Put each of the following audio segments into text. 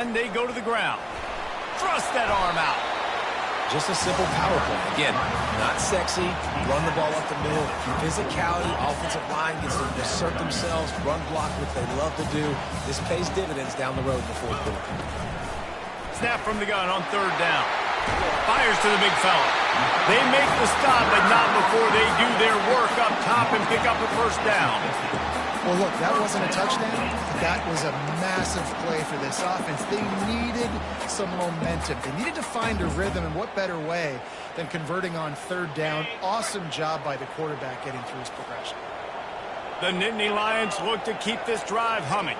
And they go to the ground. Thrust that arm out. Just a simple power play. Again, not sexy. Run the ball up the middle. Physicality, offensive line gets to assert themselves, run block, which they love to do. This pays dividends down the road in the fourth quarter. Snap from the gun on third down. Fires to the big fella. They make the stop, but not before they do their work up top and pick up a first down. Well, look, that wasn't a touchdown. That was a massive play for this offense. They needed some momentum. They needed to find a rhythm, and what better way than converting on third down. Awesome job by the quarterback getting through his progression. The Nittany Lions look to keep this drive humming.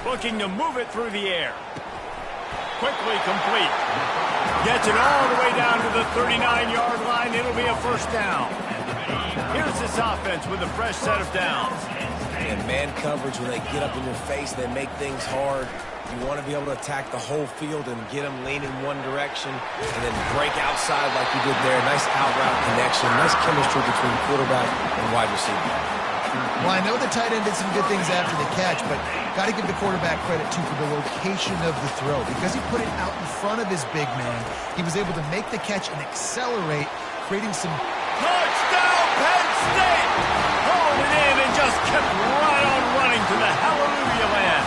Looking to move it through the air. Quickly complete. Gets it all the way down to the 39-yard line. It'll be a first down. Here's this offense with a fresh set of downs. And man coverage, when they get up in your face, they make things hard. You want to be able to attack the whole field and get them leaning one direction and then break outside like you did there. Nice out route connection. Nice chemistry between quarterback and wide receiver. Well, I know the tight end did some good things after the catch, but got to give the quarterback credit, too, for the location of the throw. Because he put it out in front of his big man, he was able to make the catch and accelerate, creating some... Touchdown, Penn State! Hauled it in and just kept right on running to the hallelujah land.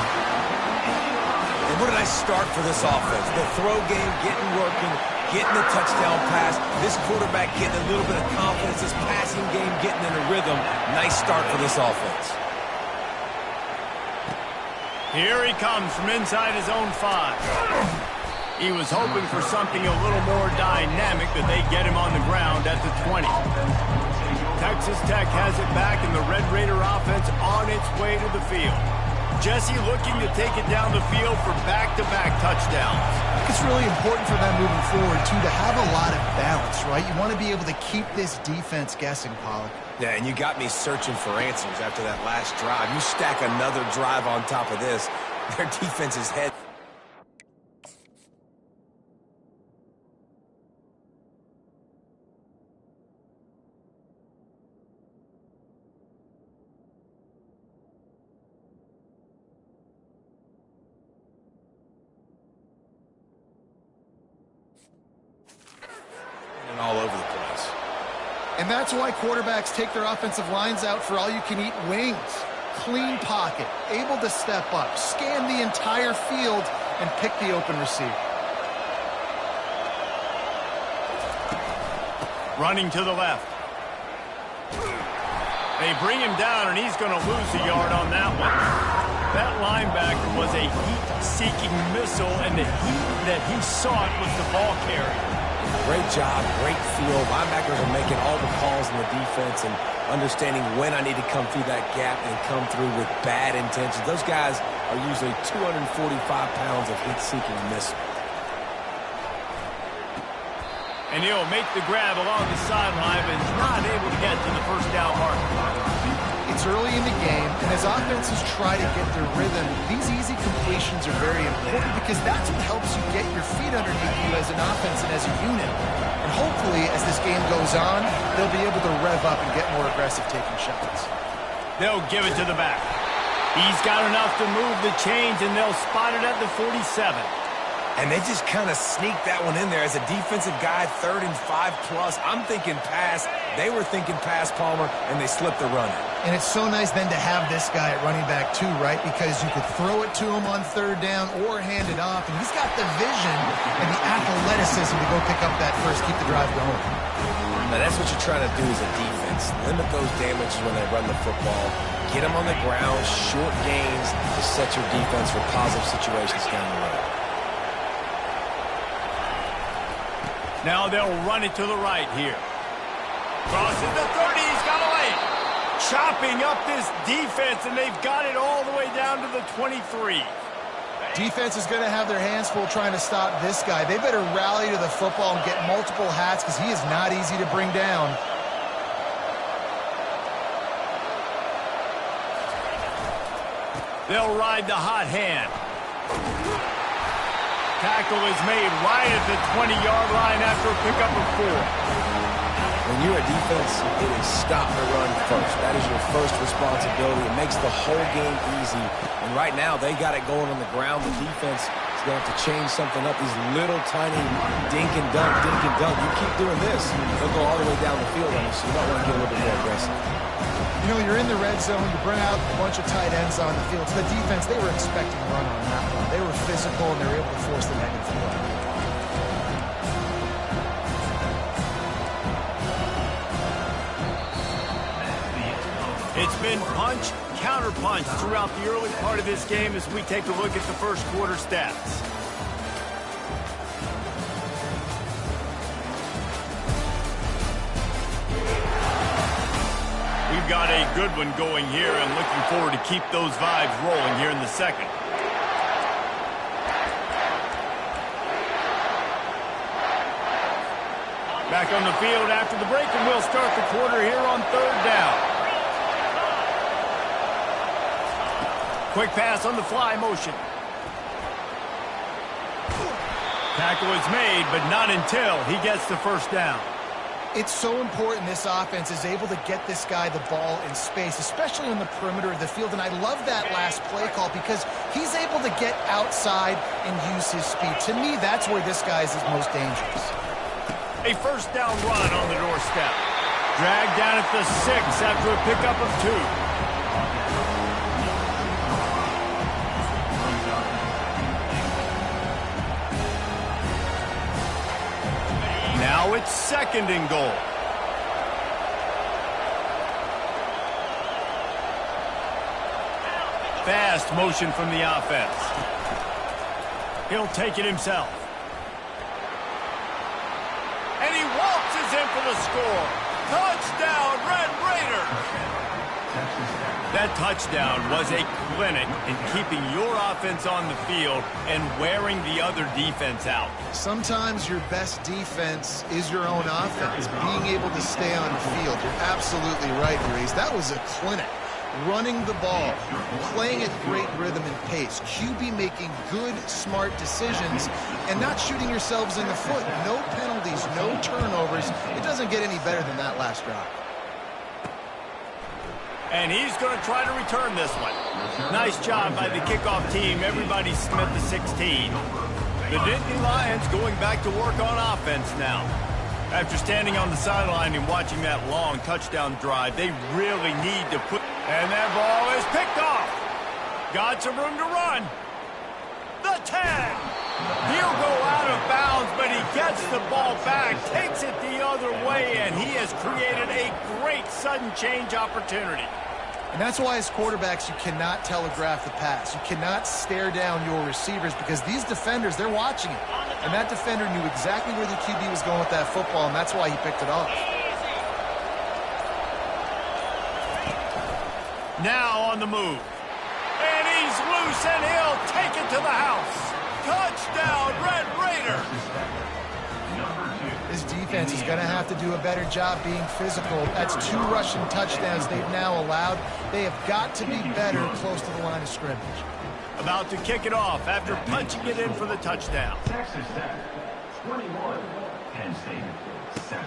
And what a nice start for this offense. The throw game getting working, getting the touchdown pass. This quarterback getting a little bit of confidence. This passing game getting in a rhythm. Nice start for this offense. Here he comes from inside his own 5. He was hoping for something a little more dynamic, but they get him on the ground at the 20. Texas Tech has it back, and the Red Raider offense on its way to the field. Jesse looking to take it down the field for back-to-back touchdowns. It's really important for them moving forward, too, to have a lot of balance, right? You want to be able to keep this defense guessing, Pollack. Yeah, and you got me searching for answers after that last drive. You stack another drive on top of this, their defense is head. All over the place. And that's why quarterbacks take their offensive lines out for all-you-can-eat wings. Clean pocket, able to step up, scan the entire field, and pick the open receiver. Running to the left. They bring him down, and he's going to lose a yard on that one. That linebacker was a heat-seeking missile, and the heat that he sought was the ball carrier. Great job, great field. Linebackers are making all the calls in the defense and understanding when I need to come through that gap and come through with bad intentions. Those guys are usually 245 pounds of heat-seeking missile. And he'll make the grab along the sideline, but is not able to get to the first down marker. It's early in the game, and as offenses try to get their rhythm, these easy completions are very important because that's what helps you get your feet underneath you as an offense and as a unit. And hopefully, as this game goes on, they'll be able to rev up and get more aggressive taking shots. They'll give it to the back. He's got enough to move the chains, and they'll spot it at the 47. And they just kind of sneaked that one in there as a defensive guy, 3rd and 5+. I'm thinking pass. They were thinking pass, Palmer, and they slipped the run in. And it's so nice then to have this guy at running back too, right? Because you could throw it to him on third down or hand it off, and he's got the vision and the athleticism to go pick up that first, keep the drive going. Now that's what you're trying to do as a defense. Limit those damages when they run the football. Get them on the ground, short gains to set your defense for positive situations down the road. Now they'll run it to the right here. Crosses the 30, he's got a lane. Chopping up this defense, and they've got it all the way down to the 23. Defense is going to have their hands full trying to stop this guy. They better rally to the football and get multiple hats because he is not easy to bring down. They'll ride the hot hand. Tackle is made right at the 20-yard line after a pickup of 4. When you're a defense, it is stop the run first. That is your first responsibility. It makes the whole game easy. And right now, they got it going on the ground. The defense is going to have to change something up. These little tiny dink and dunk, dink and dunk. You keep doing this, they'll go all the way down the field on you, so you might want to get a little bit more aggressive. You know, you're in the red zone, you bring out a bunch of tight ends on the field. So the defense, they were expecting a run on that one. They were physical, and they were able to force the negative play. It's been punch, counter-punch throughout the early part of this game as we take a look at the first quarter stats. We've got a good one going here and looking forward to keep those vibes rolling here in the second. Back on the field after the break, and we'll start the quarter here on third down. Quick pass on the fly motion. Tackle is made, but not until he gets the first down. It's so important this offense is able to get this guy the ball in space, especially on the perimeter of the field. And I love that last play call because he's able to get outside and use his speed. To me, that's where this guy is most dangerous. A first down run on the doorstep. Dragged down at the 6 after a pickup of 2. Now it's second and goal. Fast motion from the offense. He'll take it himself. And he waltzes in for the score. Touchdown, Red Raiders! That touchdown was a clinic in keeping your offense on the field and wearing the other defense out. Sometimes your best defense is your own offense, being able to stay on the field. You're absolutely right, Reese. That was a clinic. Running the ball, playing at great rhythm and pace, QB making good, smart decisions, and not shooting yourselves in the foot. No penalties, no turnovers. It doesn't get any better than that last drive. And he's going to try to return this one. Nice job by the kickoff team. Everybody at the 16. The Nittany Lions going back to work on offense now. After standing on the sideline and watching that long touchdown drive, they really need to put... And that ball is picked off. Got some room to run. The 10. He'll go out of bounds, but he gets the ball back, takes it the other way, and he has created a great sudden change opportunity. And that's why as quarterbacks, you cannot telegraph the pass. You cannot stare down your receivers because these defenders, they're watching it. And that defender knew exactly where the QB was going with that football, and that's why he picked it off. Now on the move. And he's loose, and he'll take it to the house. Touchdown, Red Raiders! This defense is going to have to do a better job being physical. That's 2 rushing touchdowns they've now allowed. They have got to be better close to the line of scrimmage. About to kick it off after punching it in for the touchdown. Texas Tech, 21, Penn State, 7.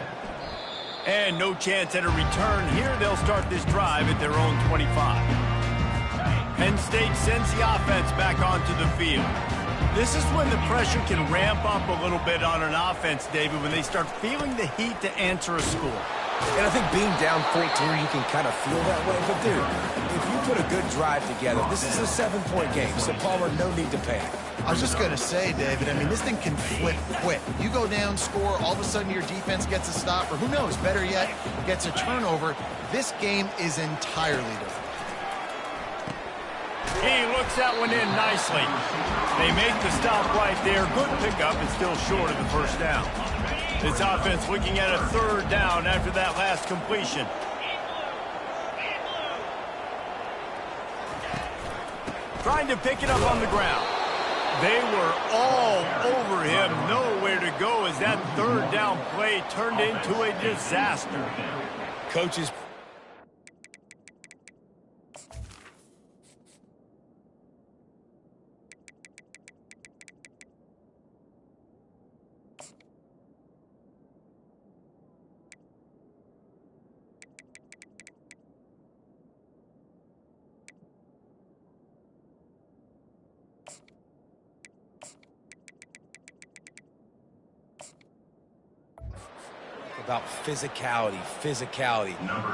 And no chance at a return here. They'll start this drive at their own 25. Penn State sends the offense back onto the field. This is when the pressure can ramp up a little bit on an offense, David, when they start feeling the heat to answer a score. And I think being down 14, you can kind of feel that way. But, dude, if you put a good drive together, this is a 7-point game, so Palmer, no need to panic. I was just going to say, David, I mean, this thing can flip quick. You go down, score, all of a sudden your defense gets a stop, or who knows, better yet, gets a turnover. This game is entirely different. He looks that one in nicely. They make the stop right there. Good pickup and still short of the first down. This offense looking at a third down after that last completion. Trying to pick it up on the ground. They were all over him. Nowhere to go as that third down play turned into a disaster. Coaches... about physicality.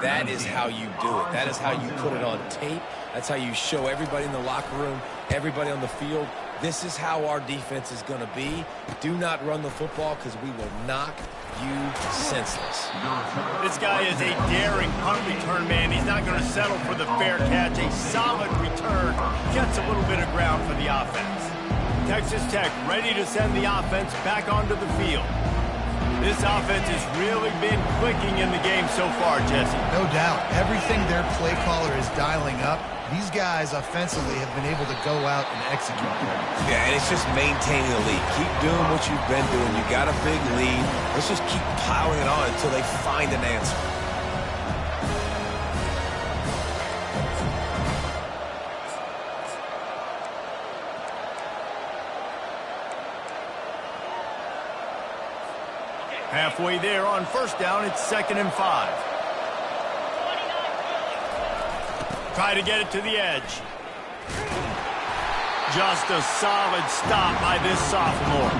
That is how you do it. That is how you put it on tape. That's how you show everybody in the locker room, everybody on the field. This is how our defense is going to be. Do not run the football because we will knock you senseless. This guy is a daring punt return man. He's not going to settle for the fair catch. A solid return gets a little bit of ground for the offense. Texas Tech ready to send the offense back onto the field. This offense has really been clicking in the game so far, Jesse. No doubt. Everything their play caller is dialing up, these guys offensively have been able to go out and execute. Yeah, and it's just maintaining the lead. Keep doing what you've been doing. You got a big lead. Let's just keep piling it on until they find an answer. Halfway there on first down, it's 2nd and 5. Try to get it to the edge. Just a solid stop by this sophomore.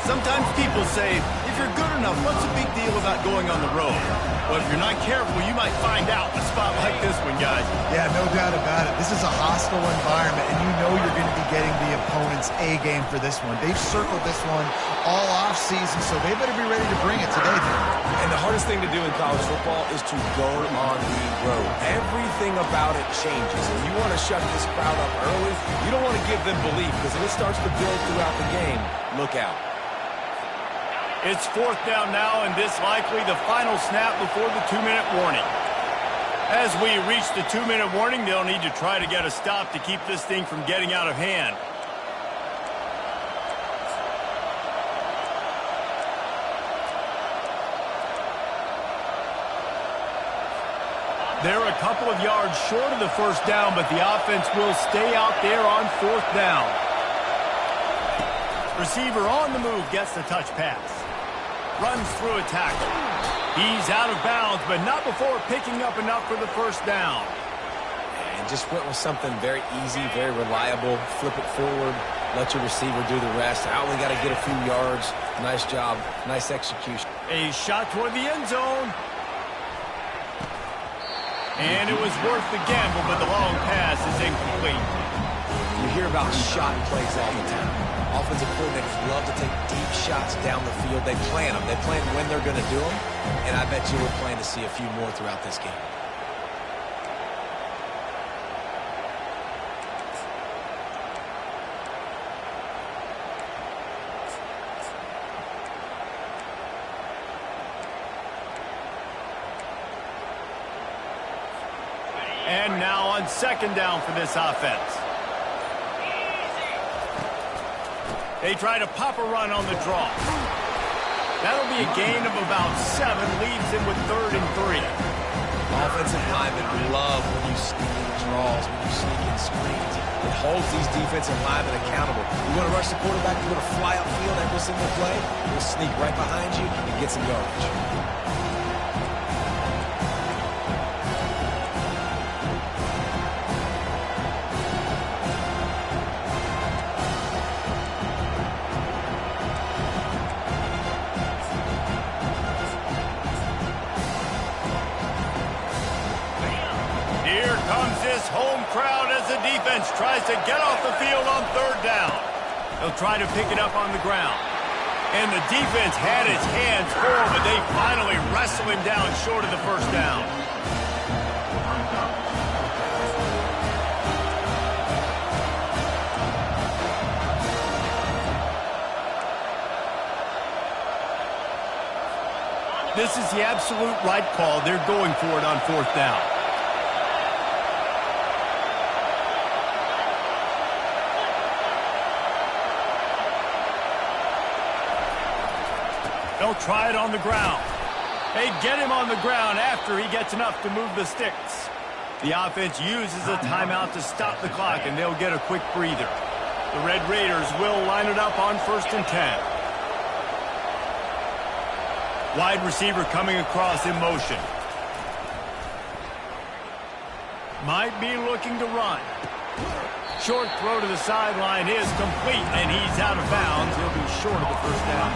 Sometimes people say, if you're good enough, what's the big deal about going on the road? Well, if you're not careful, you might find out a spot like this one, guys. Yeah, no doubt about it. This is a hostile environment, and you know you're going to be getting the opponent's A game for this one. They've circled this one all offseason, so they better be ready to bring it today. And the hardest thing to do in college football is to go on the road. Everything about it changes, and you want to shut this crowd up early. You don't want to give them belief, because if it starts to build throughout the game, look out. It's 4th down now, and this likely the final snap before the 2-minute warning. As we reach the 2-minute warning, they'll need to try to get a stop to keep this thing from getting out of hand. They're a couple of yards short of the first down, but the offense will stay out there on 4th down. Receiver on the move gets the touch pass. Runs through a tackle. He's out of bounds, but not before picking up enough for the first down. And just went with something very easy, very reliable. Flip it forward. Let your receiver do the rest. I only got to get a few yards. Nice job. Nice execution. A shot toward the end zone. And it was worth the gamble, but the long pass is incomplete. You hear about shot plays all the time. Offensive coordinators love to take deep shots down the field. They plan them. They plan when they're going to do them. And I bet you we're planning to see a few more throughout this game. And now on 2nd down for this offense. They try to pop a run on the draw. That'll be a gain of about 7, leaves him with 3rd and 3. Offensive linemen love when you sneak in draws, when you sneak in screens. It holds these defensive linemen accountable. You want to rush the quarterback, you want to fly upfield every single play, we'll sneak right behind you and get some yardage. Home crowd as the defense tries to get off the field on 3rd down. They'll try to pick it up on the ground. And the defense had its hands full, but they finally wrestle him down short of the first down. This is the absolute right call. They're going for it on 4th down. They'll try it on the ground. They get him on the ground after he gets enough to move the sticks. The offense uses a timeout to stop the clock, and they'll get a quick breather. The Red Raiders will line it up on 1st and 10. Wide receiver coming across in motion. Might be looking to run. Short throw to the sideline is complete, and he's out of bounds. He'll be short of the first down.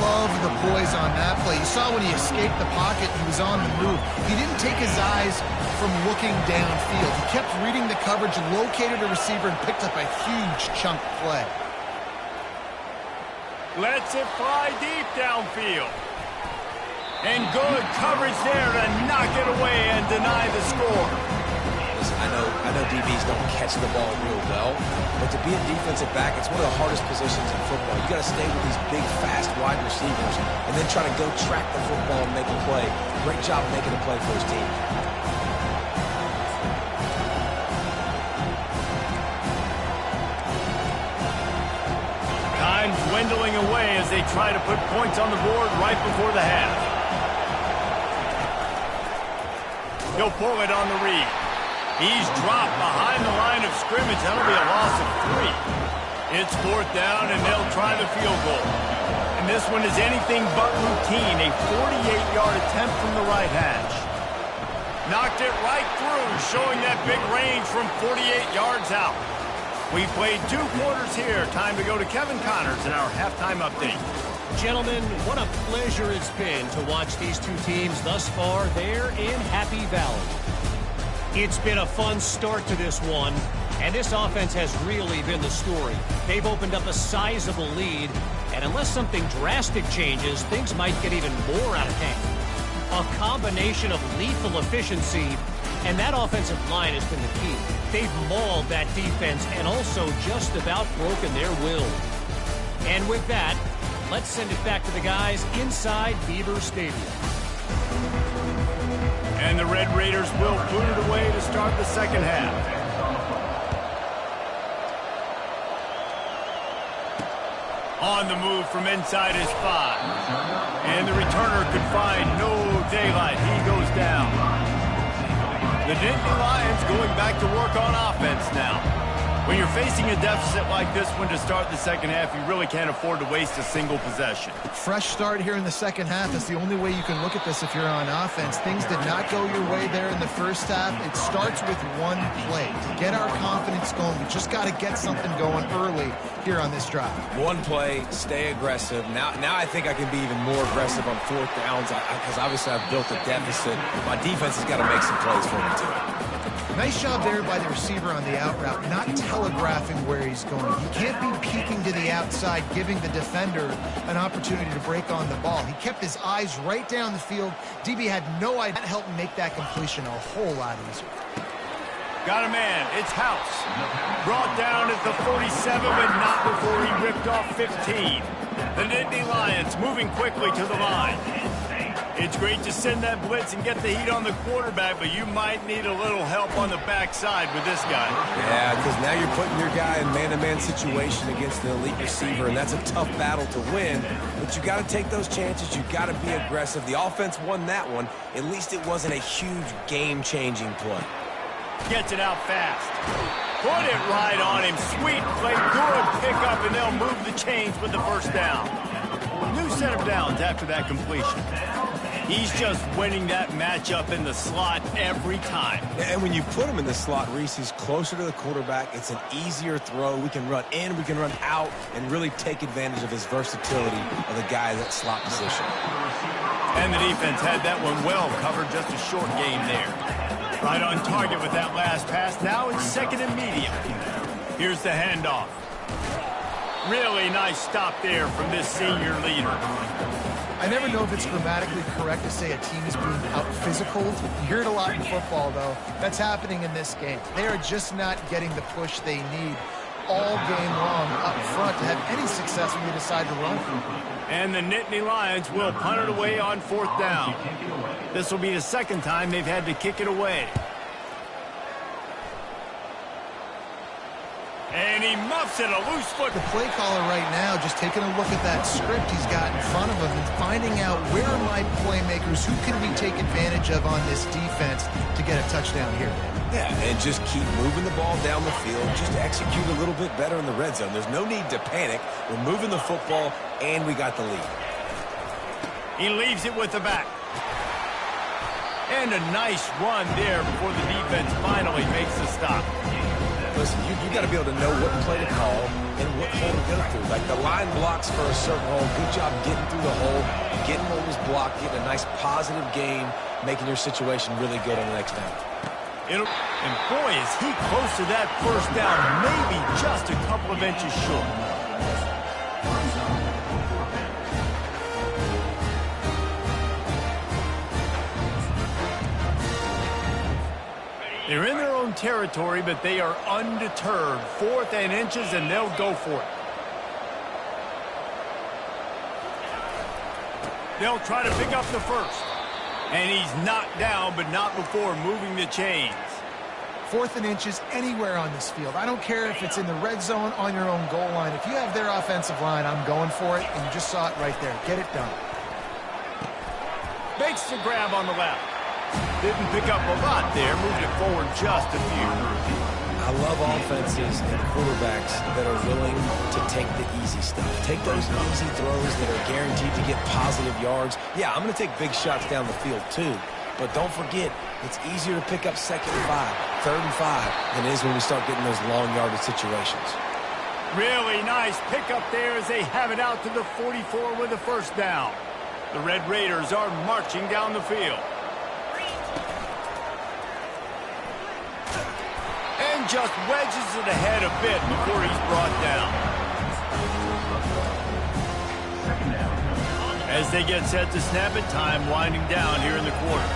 love the poise on that play. You saw when he escaped the pocket, he was on the move. He didn't take his eyes from looking downfield. He kept reading the coverage, located a receiver, and picked up a huge chunk play. Lets it fly deep downfield. And good coverage there to knock it away and deny the score. Listen, I know DBs don't catch the ball real well, but to be a defensive back, it's one of the hardest positions in football. You got to stay with these big, fast, wide receivers and then try to go track the football and make a play. Great job making a play for his team. Time dwindling away as they try to put points on the board right before the half. He'll pull it on the read. He's dropped behind the line of scrimmage. That'll be a loss of 3. It's 4th down, and they'll try the field goal. And this one is anything but routine, a 48-yard attempt from the right hash. Knocked it right through, showing that big range from 48 yards out. We played 2 quarters here. Time to go to Kevin Connors in our halftime update. Gentlemen, what a pleasure it's been to watch these 2 teams thus far there in Happy Valley. It's been a fun start to this one, and this offense has really been the story. They've opened up a sizable lead, and unless something drastic changes, things might get even more out of hand. A combination of lethal efficiency, and that offensive line has been the key. They've mauled that defense and also just about broken their will. And with that, let's send it back to the guys inside Beaver Stadium. And the Red Raiders will boot it away to start the second half. On the move from inside his 5. And the returner could find no daylight. He goes down. The Nittany Lions going back to work on offense now. When you're facing a deficit like this one to start the second half, you really can't afford to waste a single possession. Fresh start here in the second half is the only way you can look at this if you're on offense. Things did not go your way there in the first half. It starts with one play. To get our confidence going, we just got to get something going early here on this drive. One play, stay aggressive. Now I think I can be even more aggressive on 4th downs because obviously I've built a deficit. My defense has got to make some plays for me too. Nice job there by the receiver on the out route, not telegraphing where he's going. He can't be peeking to the outside, giving the defender an opportunity to break on the ball. He kept his eyes right down the field. DB had no idea. That helped make that completion a whole lot easier. Got a man. It's House. Brought down at the 47, but not before he ripped off 15. The Nittany Lions moving quickly to the line. It's great to send that blitz and get the heat on the quarterback, but you might need a little help on the backside with this guy. Yeah, because now you're putting your guy in man-to-man situation against the elite receiver, and that's a tough battle to win. But you got to take those chances. You got to be aggressive. The offense won that one. At least it wasn't a huge game-changing play. Gets it out fast. Put it right on him. Sweet play. Good pickup, and they'll move the chains with the first down. New set of downs after that completion. He's just winning that matchup in the slot every time. And when you put him in the slot, Reese, he's closer to the quarterback. It's an easier throw. We can run in, we can run out, and really take advantage of his versatility of the guy in that slot position. And the defense had that one well covered, just a short game there. Right on target with that last pass. Now it's 2nd and medium. Here's the handoff. Really nice stop there from this senior leader. I never know if it's grammatically correct to say a team is being out-physical. You hear it a lot in football, though. That's happening in this game. They are just not getting the push they need all game long up front to have any success when they decide to run. And the Nittany Lions will punt it away on 4th down. This will be the 2nd time they've had to kick it away. And he muffs it, a loose foot. The play caller right now just taking a look at that script he's got in front of him and finding out where are my playmakers, who can we take advantage of on this defense to get a touchdown here. Yeah, and just keep moving the ball down the field. Just execute a little bit better in the red zone. There's no need to panic. We're moving the football, and we got the lead. He leaves it with the back. And a nice run there before the defense finally makes the stop. Listen, you got to be able to know what play to call, and what hole to go through. Like the line blocks for a certain hole. Good job getting through the hole, getting what was blocked, getting a nice positive gain, making your situation really good on the next down. And boy, is he close to that first down, maybe just a couple of inches short. They're in their own territory, but they are undeterred. 4th and inches, and they'll go for it. They'll try to pick up the first. And he's knocked down, but not before moving the chains. 4th and inches anywhere on this field. I don't care if it's in the red zone on your own goal line. If you have their offensive line, I'm going for it, and you just saw it right there. Get it done. Makes the grab on the left. Didn't pick up a lot there, moved it forward just a few. I love offenses and quarterbacks that are willing to take the easy stuff. Take those easy throws that are guaranteed to get positive yards. Yeah, I'm going to take big shots down the field too. But don't forget, it's easier to pick up 2nd and 5, 3rd and 5 than it is when we start getting those long yardage situations. Really nice pickup there as they have it out to the 44 with the first down. The Red Raiders are marching down the field. And just wedges it ahead a bit before he's brought down. As they get set to snap it, time winding down here in the quarter.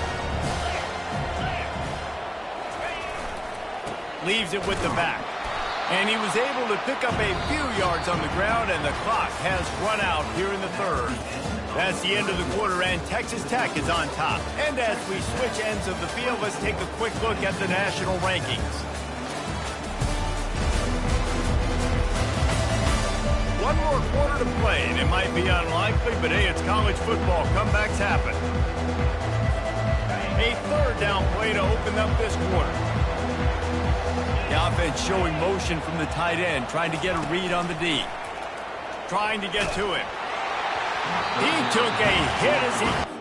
Leaves it with the back. And he was able to pick up a few yards on the ground, and the clock has run out here in the 3rd. That's the end of the quarter, and Texas Tech is on top. And as we switch ends of the field, let's take a quick look at the national rankings. One more quarter to play, and it might be unlikely, but hey, it's college football. Comebacks happen. A 3rd down play to open up this quarter. The offense showing motion from the tight end, trying to get a read on the D. Trying to get to it. He took a hit as he...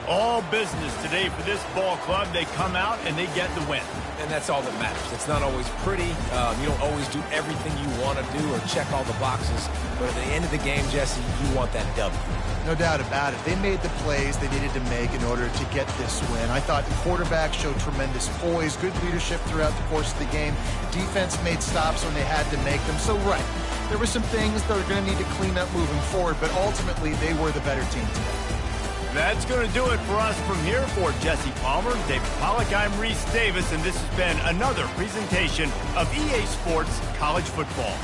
All business today for this ball club. They come out and they get the win. And that's all that matters. It's not always pretty. You don't always do everything you want to do or check all the boxes. But at the end of the game, Jesse, you want that W. No doubt about it. They made the plays they needed to make in order to get this win. I thought the quarterback showed tremendous poise, good leadership throughout the course of the game. Defense made stops when they had to make them. So, right, there were some things that are going to need to clean up moving forward, but ultimately they were the better team today. That's going to do it for us from here. For Jesse Palmer, David Pollack, I'm Reese Davis, and this has been another presentation of EA Sports College Football.